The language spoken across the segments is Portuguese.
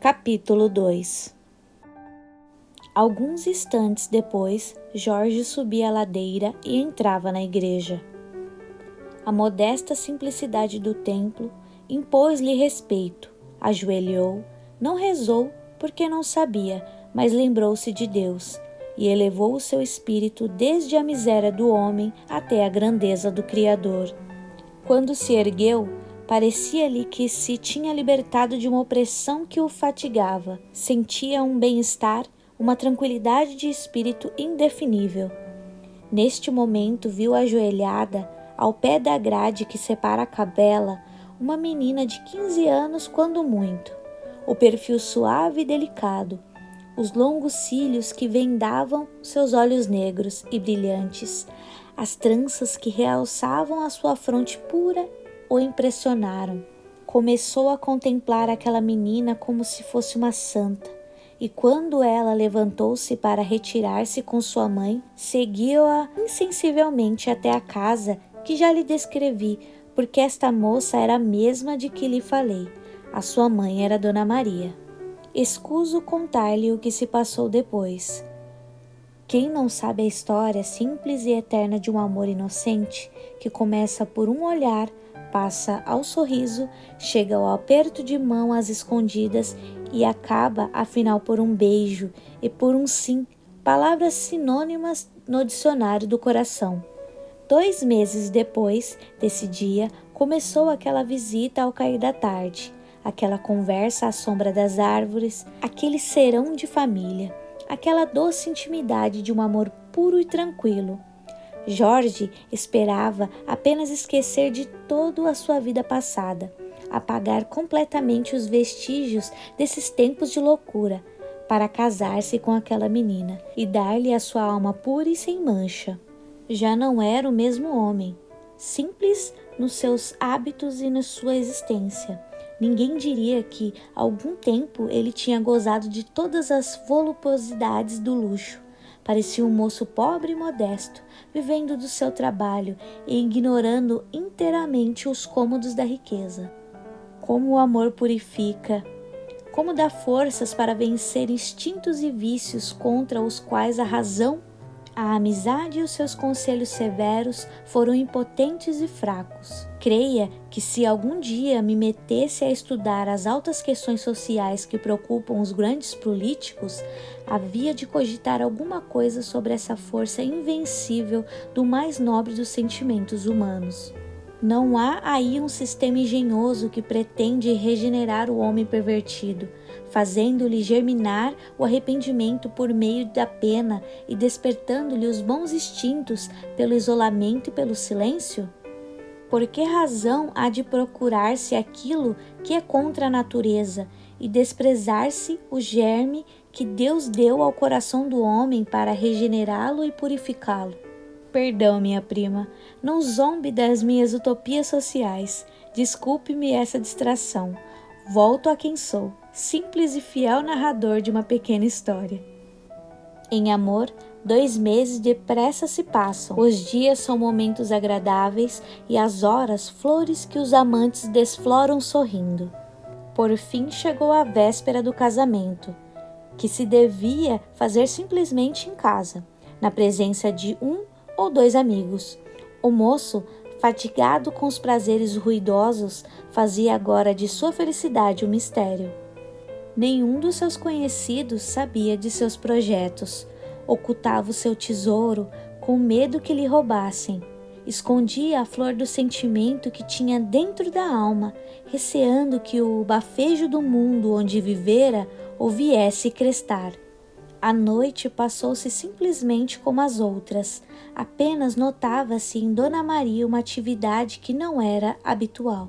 Capítulo 2. Alguns instantes depois, Jorge subia a ladeira e entrava na igreja. A modesta simplicidade do templo impôs-lhe respeito. Ajoelhou, não rezou porque não sabia, mas lembrou-se de Deus e elevou o seu espírito desde a miséria do homem até a grandeza do Criador. Quando se ergueu, parecia-lhe que se tinha libertado de uma opressão que o fatigava. Sentia um bem-estar, uma tranquilidade de espírito indefinível. Neste momento viu ajoelhada, ao pé da grade que separa a capela, uma menina de 15 anos quando muito. O perfil suave e delicado, os longos cílios que vendavam seus olhos negros e brilhantes, as tranças que realçavam a sua fronte pura o impressionaram. Começou a contemplar aquela menina como se fosse uma santa, e quando ela levantou-se para retirar-se com sua mãe, seguiu-a insensivelmente até a casa que já lhe descrevi, porque esta moça era a mesma de que lhe falei. A sua mãe era Dona Maria. Escuso contar-lhe o que se passou depois. Quem não sabe a história simples e eterna de um amor inocente, que começa por um olhar, passa ao sorriso, chega ao aperto de mão às escondidas e acaba, afinal, por um beijo e por um sim, palavras sinônimas no dicionário do coração. 2 meses depois desse dia, começou aquela visita ao cair da tarde, aquela conversa à sombra das árvores, aquele serão de família, aquela doce intimidade de um amor puro e tranquilo. Jorge esperava apenas esquecer de toda a sua vida passada, apagar completamente os vestígios desses tempos de loucura, para casar-se com aquela menina e dar-lhe a sua alma pura e sem mancha. Já não era o mesmo homem, simples nos seus hábitos e na sua existência. Ninguém diria que, há algum tempo, ele tinha gozado de todas as voluptuosidades do luxo. Parecia um moço pobre e modesto, vivendo do seu trabalho e ignorando inteiramente os cômodos da riqueza. Como o amor purifica, como dá forças para vencer instintos e vícios contra os quais a razão, a amizade e os seus conselhos severos foram impotentes e fracos. Creia que se algum dia me metesse a estudar as altas questões sociais que preocupam os grandes políticos, havia de cogitar alguma coisa sobre essa força invencível do mais nobre dos sentimentos humanos. Não há aí um sistema engenhoso que pretende regenerar o homem pervertido, fazendo-lhe germinar o arrependimento por meio da pena e despertando-lhe os bons instintos pelo isolamento e pelo silêncio? Por que razão há de procurar-se aquilo que é contra a natureza e desprezar-se o germe que Deus deu ao coração do homem para regenerá-lo e purificá-lo? Perdão, minha prima, não zombe das minhas utopias sociais. Desculpe-me essa distração. Volto a quem sou, simples e fiel narrador de uma pequena história. Em amor, 2 meses depressa se passam. Os dias são momentos agradáveis e as horas flores que os amantes desfloram sorrindo. Por fim chegou a véspera do casamento, que se devia fazer simplesmente em casa, na presença de 1 ou 2 amigos. O moço, fatigado com os prazeres ruidosos, fazia agora de sua felicidade um mistério. Nenhum dos seus conhecidos sabia de seus projetos. Ocultava o seu tesouro com medo que lhe roubassem. Escondia a flor do sentimento que tinha dentro da alma, receando que o bafejo do mundo onde vivera o viesse crestar. A noite passou-se simplesmente como as outras. Apenas notava-se em Dona Maria uma atividade que não era habitual.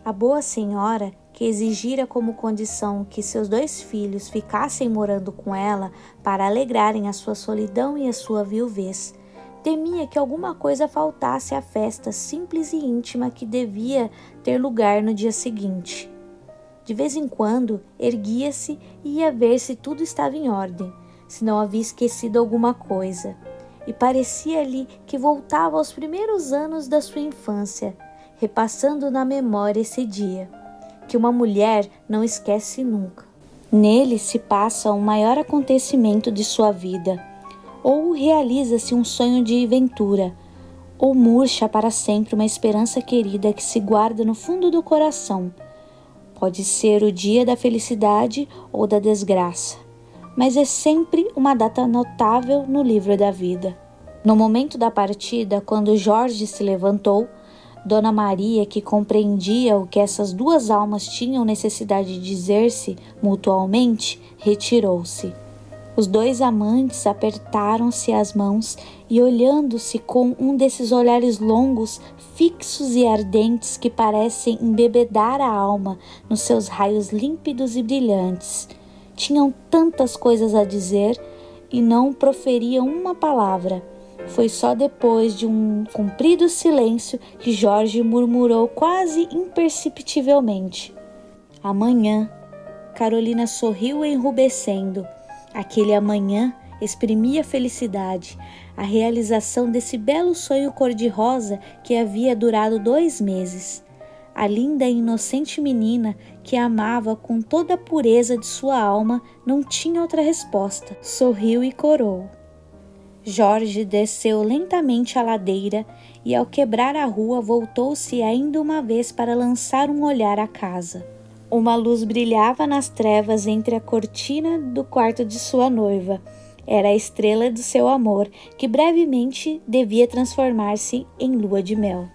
A boa senhora, que exigira como condição que seus 2 filhos ficassem morando com ela para alegrarem a sua solidão e a sua viuvez, temia que alguma coisa faltasse à festa simples e íntima que devia ter lugar no dia seguinte. De vez em quando, erguia-se e ia ver se tudo estava em ordem, se não havia esquecido alguma coisa. E parecia-lhe que voltava aos primeiros anos da sua infância, repassando na memória esse dia, que uma mulher não esquece nunca. Nele se passa o maior acontecimento de sua vida, ou realiza-se um sonho de ventura, ou murcha para sempre uma esperança querida que se guarda no fundo do coração. Pode ser o dia da felicidade ou da desgraça, mas é sempre uma data notável no livro da vida. No momento da partida, quando Jorge se levantou, Dona Maria, que compreendia o que essas duas almas tinham necessidade de dizer-se mutualmente, retirou-se. Os dois amantes apertaram-se as mãos e, olhando-se com um desses olhares longos, fixos e ardentes que parecem embebedar a alma nos seus raios límpidos e brilhantes, tinham tantas coisas a dizer e não proferiam uma palavra. Foi só depois de um comprido silêncio que Jorge murmurou quase imperceptivelmente: "Amanhã." Carolina sorriu enrubescendo. Aquele amanhã exprimia felicidade, a realização desse belo sonho cor-de-rosa que havia durado 2 meses. A linda e inocente menina, que amava com toda a pureza de sua alma, não tinha outra resposta. Sorriu e corou. Jorge desceu lentamente a ladeira e, ao quebrar a rua, voltou-se ainda uma vez para lançar um olhar à casa. Uma luz brilhava nas trevas entre a cortina do quarto de sua noiva. Era a estrela do seu amor, que brevemente devia transformar-se em lua de mel.